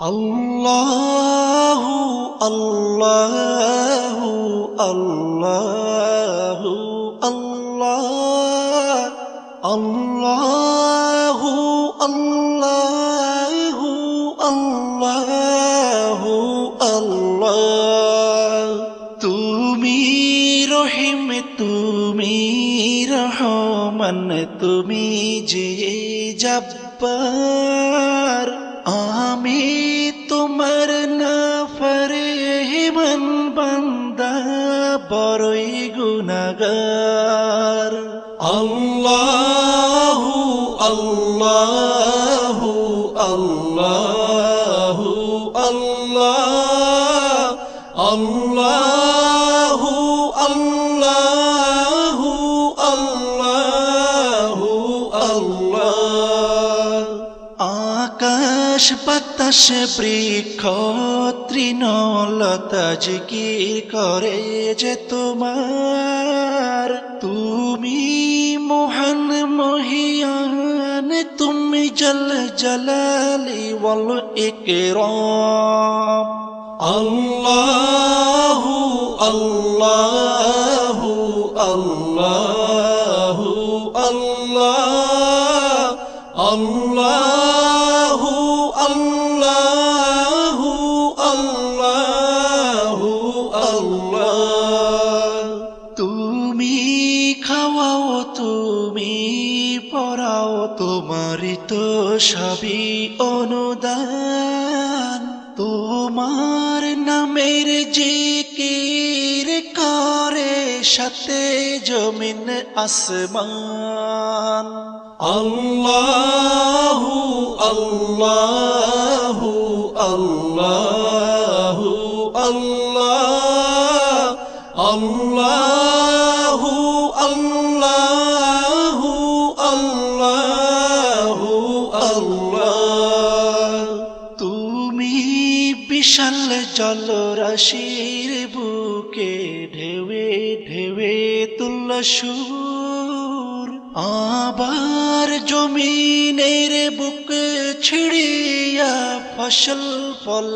আল্লাহু আল্লাহু আল্লাহু আল্লাহ আল্লাহু আল্লাহু আল্লাহু আল্লাহ। তুমি রহিম, তুমি রহমান, তুমি যে জব্বার। আমি তোমার নাফরমান বান্দা, বড়ই গুনাহগার। আল্লাহু আল্লাহু আল্লাহু আল্লাহ আল্লাহু আল্লাহু আল্লাহু আল্লাহ। আকাশ বাতাস বৃক্ষ তৃণলতা জিকির করে যে তোমার। তুমি মহান মহিয়ান, তুমি জল জলালি ওয়াল ইকরাম। আল্লাহু আল্লাহু আল্লাহু আল্লাহ আল্লাহু আল্লাহু আল্লাহু আল্লাহ। তুমি খাওয়াও, তুমি পড়াও, তোমারই তো সবই অনুদান। তোমার নামের জিকির করে সাথে জমিন আসমান। আল্লাহু আল্লাহু আল্লাহু আল্লাহ আল্লাহু আল্লাহু আল্লাহু আল্লাহ। তুমি বিশাল জলরাশির বুকে ঢেউে ঢেউে তুলল সুর। আবার জমিনের বুক ছিড়িয়া ফসল ফলা